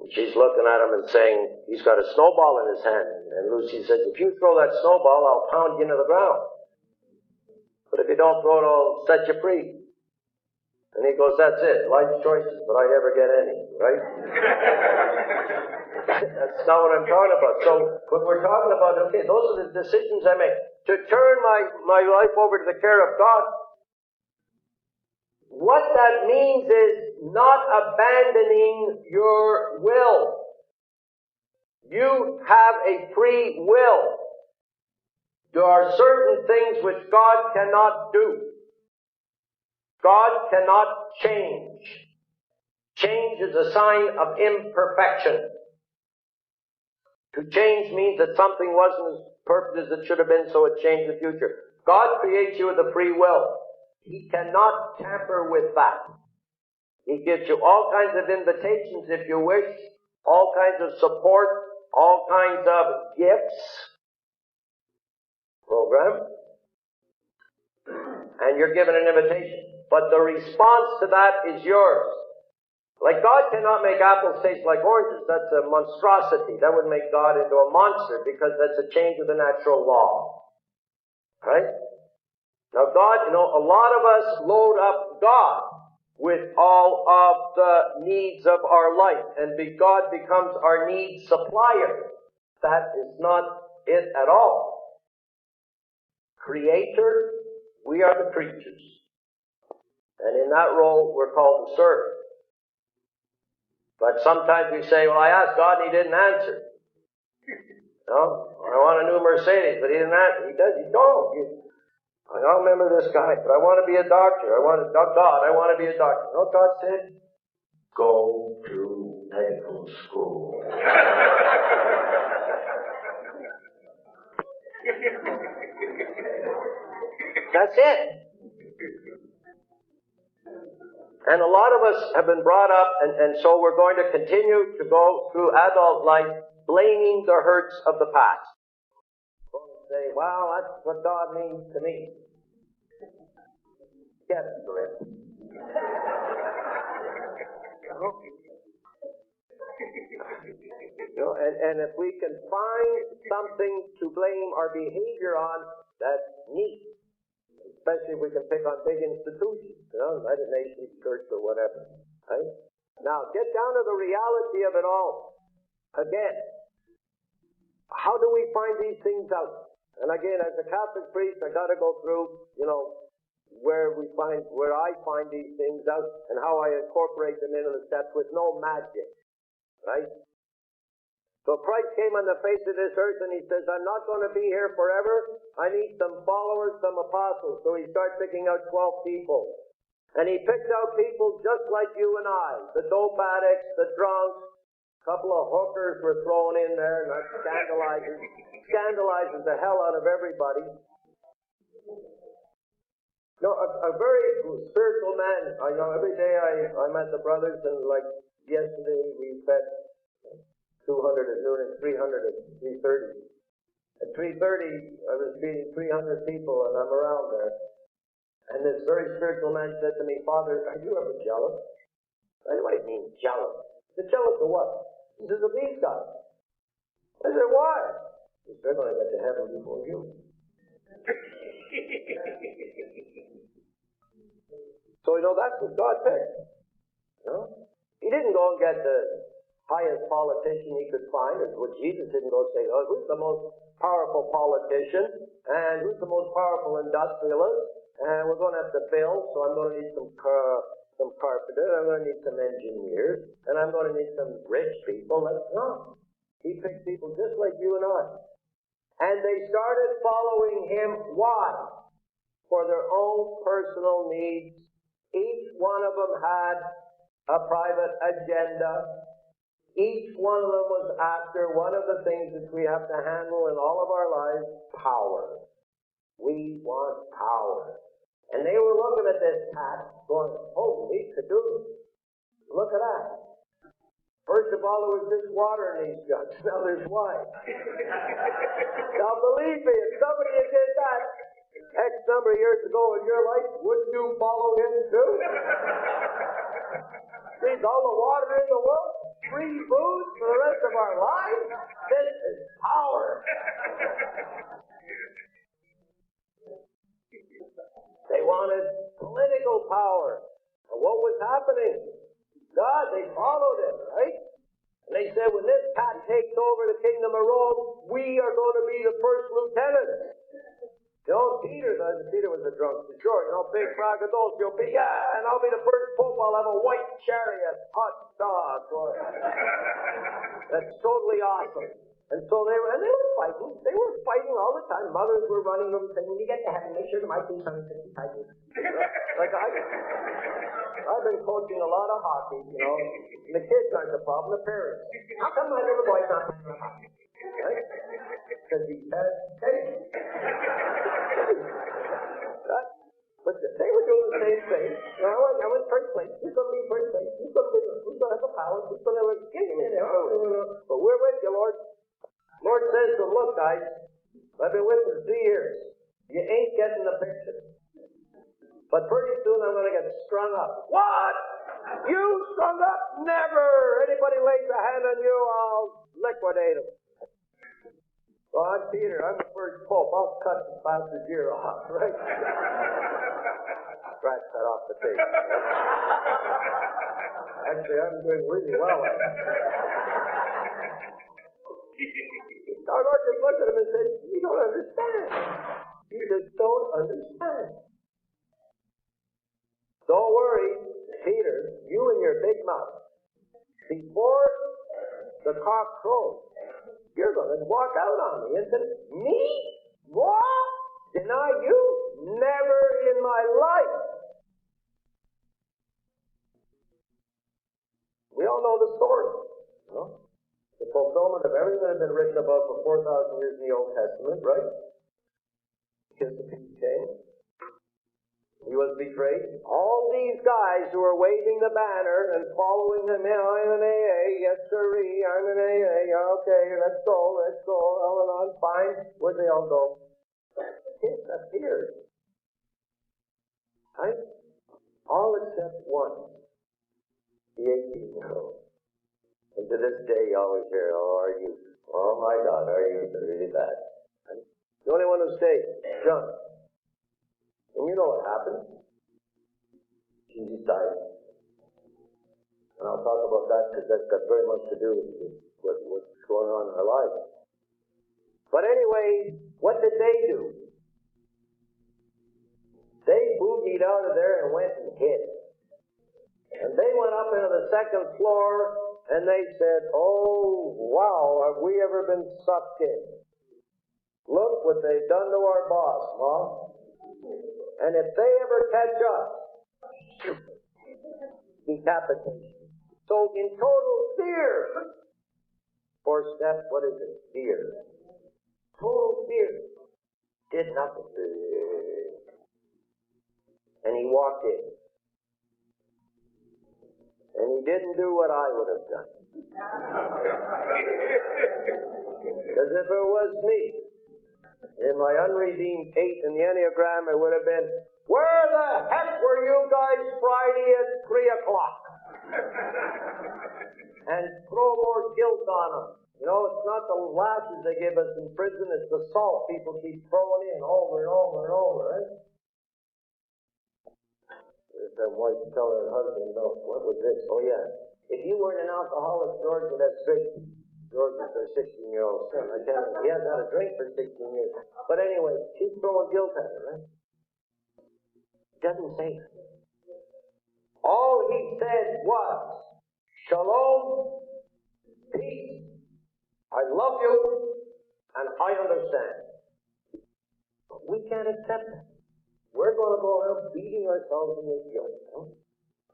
And she's looking at him and saying, he's got a snowball in his hand. And Lucy says, if you throw that snowball, I'll pound you into the ground. But if you don't throw it, I'll set you free. And he goes, that's it, life's choices, but I never get any, right? That's not what I'm talking about. So, what we're talking about, okay, those are the decisions I make. To turn my life over to the care of God, what that means is not abandoning your will. You have a free will. There are certain things which God cannot do. God cannot change. Change is a sign of imperfection. To change means that something wasn't as perfect as it should have been, so it changed the future. God creates you with a free will. He cannot tamper with that. He gives you all kinds of invitations if you wish, all kinds of support, all kinds of gifts, program, and you're given an invitation. But the response to that is yours. Like God cannot make apples taste like oranges. That's a monstrosity. That would make God into a monster because that's a change of the natural law. Right? Now God, a lot of us load up God with all of the needs of our life, and God becomes our need supplier. That is not it at all. Creator, we are the creatures. And in that role, we're called to serve. But sometimes we say, well, I asked God and He didn't answer. I want a new Mercedes, but He didn't answer. He does, you don't. I don't remember this guy, but I want to be a doctor. I want to be a doctor. You know what God said? Go to medical school. That's it. And a lot of us have been brought up, and so we're going to continue to go through adult life blaming the hurts of the past. We're going to say, well, that's what God means to me. Get a grip. And if we can find something to blame our behavior on, that's neat. Especially if we can pick on big institutions, United Nations Church or whatever. Right? Now, get down to the reality of it all. Again, how do we find these things out? And again, as a Catholic priest, I got to go through, where I find these things out and how I incorporate them into the steps with no magic. Right? So Christ came on the face of this earth and He says, I'm not going to be here forever. I need some followers, some apostles. So He starts picking out 12 people. And He picked out people just like you and I. The dope addicts, the drunks, a couple of hookers were thrown in there, and that scandalizes the hell out of everybody. A very spiritual man. I know every day I'm at the brothers, and like yesterday we fed 200 at noon and 300 at 3:30. At 3:30, I was feeding 300 people, and I'm around there. And this very spiritual man said to me, Father, are you ever jealous? I said, what do you mean, jealous? I said, jealous of what? He says, of these guys. I said, why? He said, they're going to get to heaven before you. So, that's what God picked. He didn't go and get the highest politician he could find. It's what Jesus didn't go say, who's the most powerful politician? And who's the most powerful industrialist? And we're going to have to build, so I'm going to need some carpenters, I'm going to need some engineers, and I'm going to need some rich people. No. He picked people just like you and I. And they started following Him. Why? For their own personal needs. Each one of them had a private agenda. Each one of them was after one of the things that we have to handle in all of our lives, power. We want power. And they were looking at this tax going, holy cadoodle. Look at that. First of all, there was this water in these jugs. Now there's wine. Now believe me, if somebody had did that X number of years ago in your life, wouldn't you follow him too? There's all the water in the world, free food for the rest of our lives. This is power. They wanted political power. And what was happening? God, they followed him, right? And they said, when this cat takes over the kingdom of Rome, we are going to be the first lieutenant. Peter was a drunk, for sure. Big braggadocious, and I'll be the first pope. I'll have a white chariot, hot dog. That's totally awesome. And so they were fighting. They were fighting all the time. Mothers were running them saying, when you get to heaven, make sure the mic is 155 years. Like I've been coaching a lot of hockey, and the kids aren't the problem, the parents. How come my little boy's not playing hockey? Right? Because he had taste. But they were doing the same thing. I went first place. Who's going to be first place? Who's going to have the power? Who's going to get him in there? But we're with you, Lord. Lord says to them, look, guys, I've been with you 3 years. You ain't getting the picture. But pretty soon I'm going to get strung up. What? You strung up? Never! Anybody lays a hand on you, I'll liquidate him. Well, I'm Peter. I'm the first pope. I'll cut the bastard's ear off, right? Right, cut off the tape. Actually, I'm doing really well at it. Our Lord just looked at him and said, you don't understand. You just don't understand. Don't worry, Peter, you and your big mouth. Before the cock crows, you're going to walk out on me. And said, me? What? Deny you? Never in my life. We all know the story. You know? The fulfillment of everything that had been written about for 4,000 years in the Old Testament, right? Kiss the peace came. He was betrayed. All these guys who were waving the banner and following him, I'm an AA, yes sirree, I'm an AA, okay, let's go, hold on, fine. Where'd they all go? Kiss appeared. Right? All except one, the 18-year-old. And to this day, you always hear, oh my God, our youth are really bad. Right? The only one who stayed, John. And you know what happened? Jesus died. And I'll talk about that because that's got very much to do with what's going on in our lives. But anyway, what did they do? They boogied out of there and went and hid. And they went up into the second floor and they said, oh, wow, have we ever been sucked in? Look what they've done to our boss, Mom. And if they ever catch us, decapitation. So in total fear. Fourth step, what is it? Fear. Total fear. Did nothing. And he walked in. And he didn't do what I would have done. Because if it was me, in my unredeemed 8 in the Enneagram, it would have been, where the heck were you guys Friday at 3 o'clock? And throw more guilt on them. You know, it's not the lashes they give us in prison, it's the salt people keep throwing in over and over and over, right? There's that wife tell her husband, no, what was this? Oh yeah, if you weren't an alcoholic, George would have straight. George is their 16-year-old son. He hasn't had a drink for 16 years. But anyway, she's throwing guilt at her, right? Doesn't say it. All he said was, shalom, peace, I love you, and I understand. But we can't accept that. We're going to go around beating ourselves in the guilt. You know?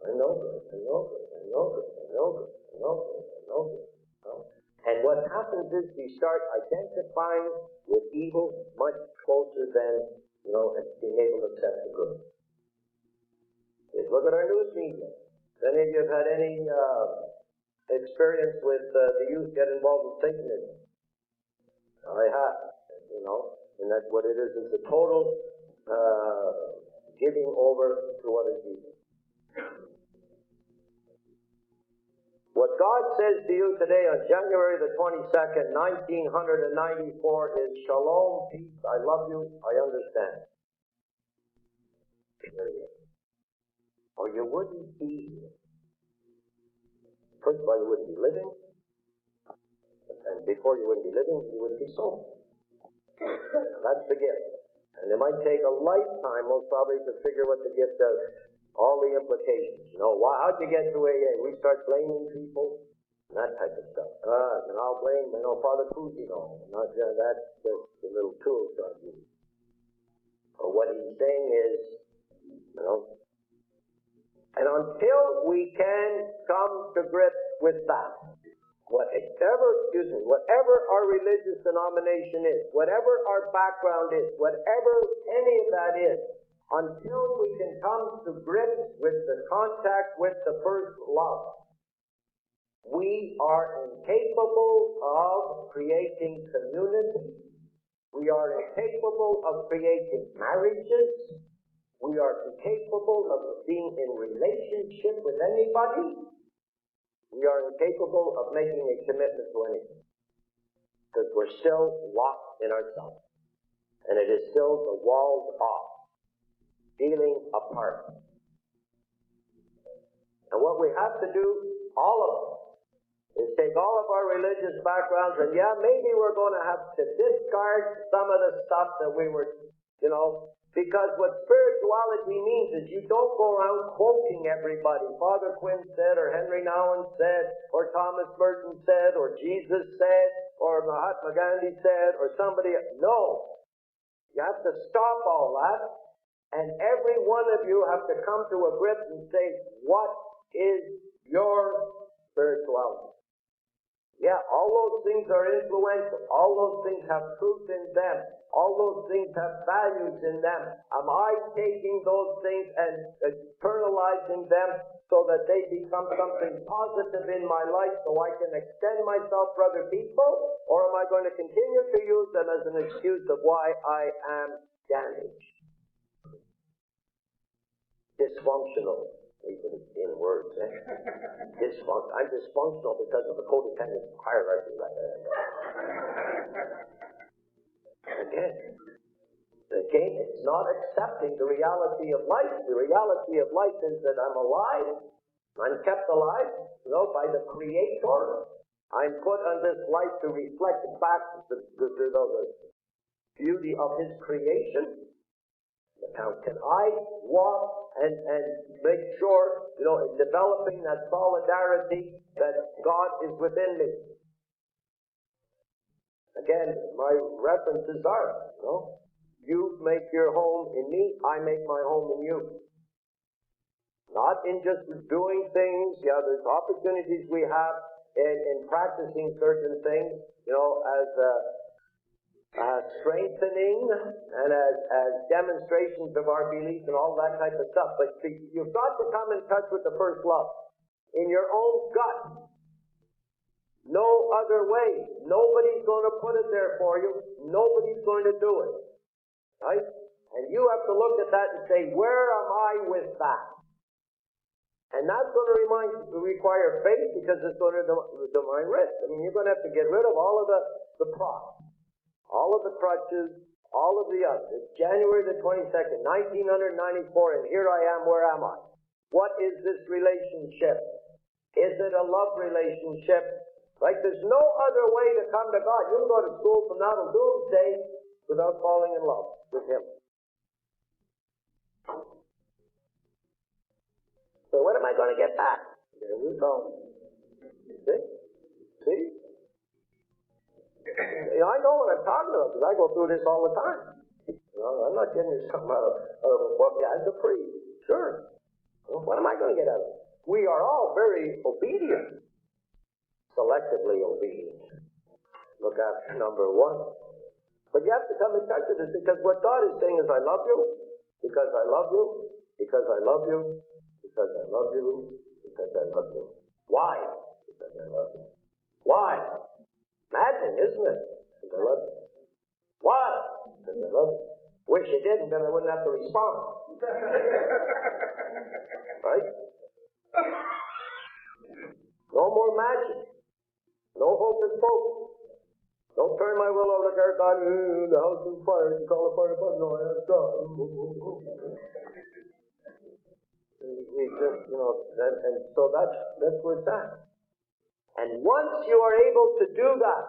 I know good, I know good, I know good, I know good, I know good, I know good. You know? And what happens is we start identifying with evil much closer than, being able to accept the good. Just look at our news media. If any of you have had any experience with the youth get involved with Satanism? I have, and that's what it is. It's a total giving over to what is evil. What God says to you today on January the 22nd, 1994 is shalom, peace, I love you, I understand. Period. Or you wouldn't be here. First of all, you wouldn't be living. And before you wouldn't be living, you wouldn't be sold. That's the gift. And it might take a lifetime, most probably, to figure what the gift does. All the implications. How'd you get to AA? We start blaming people, and that type of stuff. And I'll blame, Father Cusino. That's just a little tool God used. But what he's saying is, and until we can come to grips with that, whatever our religious denomination is, whatever our background is, whatever any of that is, until we can come to grips with the contact with the first love, we are incapable of creating community. We are incapable of creating marriages. We are incapable of being in relationship with anybody. We are incapable of making a commitment to anything. Because we're still locked in ourselves. And it is still the walls off, feeling apart. And what we have to do, all of us, is take all of our religious backgrounds and maybe we're going to have to discard some of the stuff that we were, because what spirituality means is you don't go around quoting everybody. Father Quinn said, or Henry Nouwen said, or Thomas Merton said, or Jesus said, or Mahatma Gandhi said, or somebody. No. You have to stop all that, and every one of you have to come to a grip and say, what is your spirituality? Yeah, all those things are influential. All those things have truth in them. All those things have values in them. Am I taking those things and internalizing them so that they become something positive in my life so I can extend myself for other people? Or am I going to continue to use them as an excuse of why I am damaged? Dysfunctional. Even in words, dysfunctional. I'm dysfunctional because of the codependent hierarchy. Again, it's not accepting the reality of life. The reality of life is that I'm alive. I'm kept alive, by the Creator. I'm put on this life to reflect back the beauty of His creation. Now, can I walk and make sure, in developing that solidarity that God is within me? Again, my references are, you make your home in me, I make my home in you. Not in just doing things, there's opportunities we have in practicing certain things, as strengthening and as demonstrations of our beliefs and all that type of stuff. But you've got to come in touch with the first love. In your own gut. No other way. Nobody's going to put it there for you. Nobody's going to do it. Right? And you have to look at that and say, where am I with that? And that's going to require faith because it's going to demand risk. I mean, you're going to have to get rid of all of the props. All of the crutches, all of the others. It's January the 22nd, 1994, and here I am, where am I? What is this relationship? Is it a love relationship? Like, there's no other way to come to God. You can go to school from now till doomsday without falling in love with Him. So what am I going to get back? There we go. See? I know what I'm talking about because I go through this all the time. I'm not getting this something out of a book as a priest. Sure. Well, what am I going to get out of it? We are all very obedient. Selectively obedient. Look at number one. But you have to come in touch with this because what God is saying is, I love you because I love you, because I love you, because I love you, because I love you. Why? Because I love you. Why? Imagine, isn't it? Because I love you. Why? Because I love you. Wish you didn't, then I wouldn't have to respond. Right? No more magic. No hocus pocus. Don't turn my will over to God. The house is fire. You call a fire department. No, I have God. We just, and so that's where it's at. And once you are able to do that,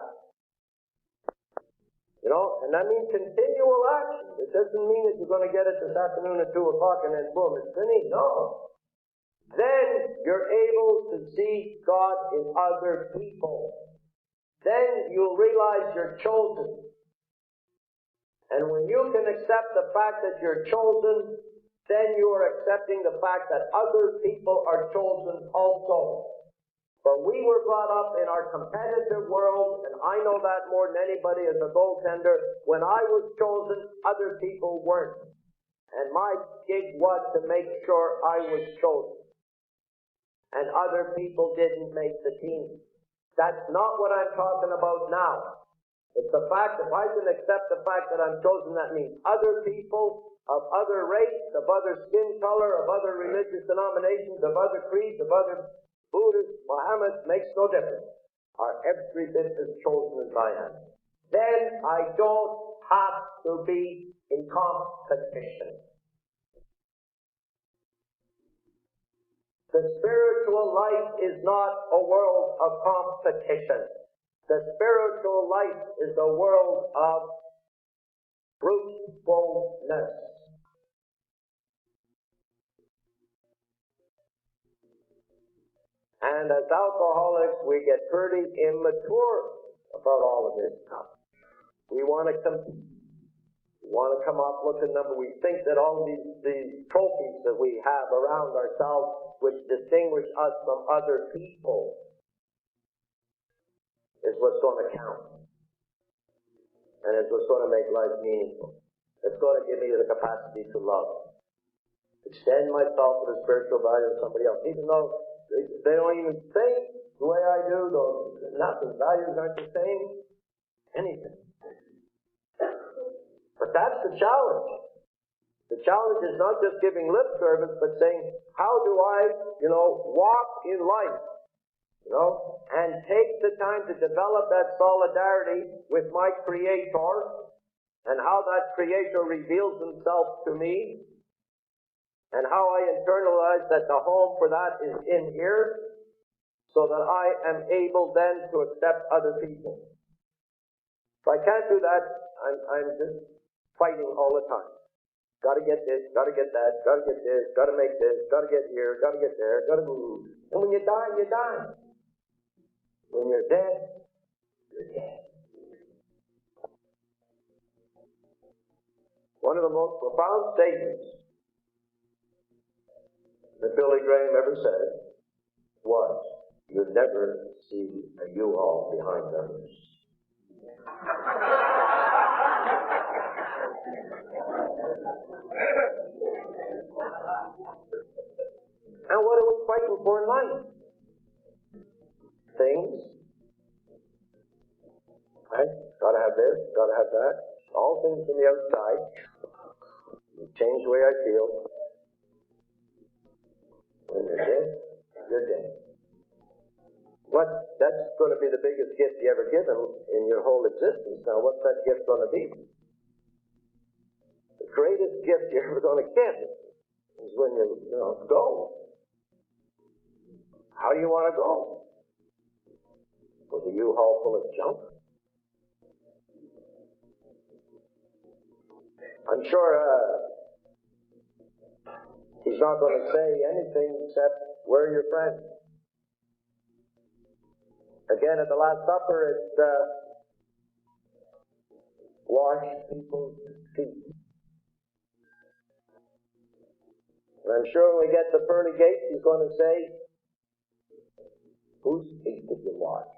and that means continual action. It doesn't mean that you're going to get it this afternoon at 2 o'clock and then boom, it's finished. No. Then you're able to see God in other people. Then you'll realize you're chosen. And when you can accept the fact that you're chosen, then you are accepting the fact that other people are chosen also. But we were brought up in our competitive world, and I know that more than anybody as a goaltender. When I was chosen, other people weren't. And my gig was to make sure I was chosen. And other people didn't make the team. That's not what I'm talking about now. It's the fact, if I can accept the fact that I'm chosen, that means other people of other race, of other skin color, of other religious denominations, of other creeds, of other Buddhists, Mohammeds, makes no difference, are every bit as chosen as I am. Then I don't have to be in competition. The spiritual life is not a world of competition. The spiritual life is a world of fruitfulness. And as alcoholics, we get pretty immature about all of this stuff. We want to compete. We want to come up with a number. We think that all these trophies that we have around ourselves, which distinguish us from other people, is what's going to count. And it's what's going to make life meaningful. It's going to give me the capacity to love. Extend myself to the spiritual value of somebody else. Even though they don't even think the way I do, though nothing, values aren't the same, anything. But that's the challenge. The challenge is not just giving lip service, but saying, how do I, walk in life? And take the time to develop that solidarity with my Creator, and how that Creator reveals Himself to me, and how I internalize that the home for that is in here, so that I am able then to accept other people. If I can't do that, I'm just fighting all the time. Gotta get this, gotta get that, gotta get this, gotta make this, gotta get here, gotta get there, gotta move. And when you die, you die. When you're dead, you're dead. One of the most profound statements that Billy Graham ever said was, you never see a U-Haul behind others. And what are we fighting for in life? Things. Right? Gotta have this, gotta have that. All things from the outside. Change the way I feel. When you're dead, you're dead. That's going to be the biggest gift you ever given in your whole existence. Now, what's that gift going to be? The greatest gift you're ever going to get is when you go. How do you want to go? With a U-Haul full of junk? I'm sure he's not going to say anything except, we're your friends. Again, at the Last Supper, it's wash people's feet. And I'm sure when we get to pearly gates, he's going to say, whose feet did you wash?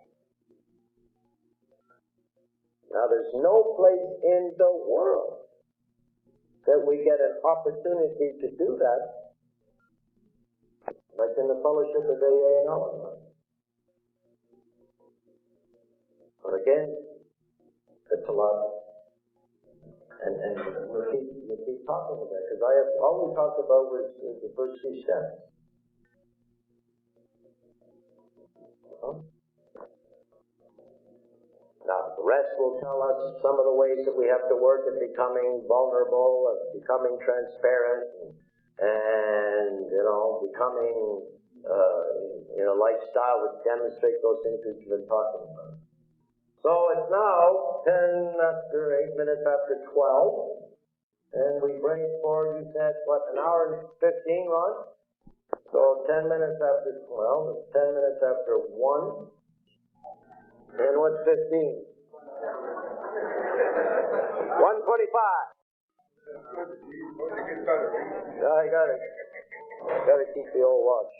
Now, there's no place in the world that we get an opportunity to do that, like in the fellowship of AA and Al-Anon. But again, it's a lot. And we'll keep talking about that, because all we talked about was the first 2 steps. Now, the rest will tell us some of the ways that we have to work at becoming vulnerable, and becoming transparent, and becoming a lifestyle that demonstrates those things we've been talking about. So it's now 8 minutes after 12, and we break for, you said, an hour and 15, Ron? So 10 minutes after 12, it's 10 minutes after 1. And what's 15? 1:25. I got it. Got to keep the old watch.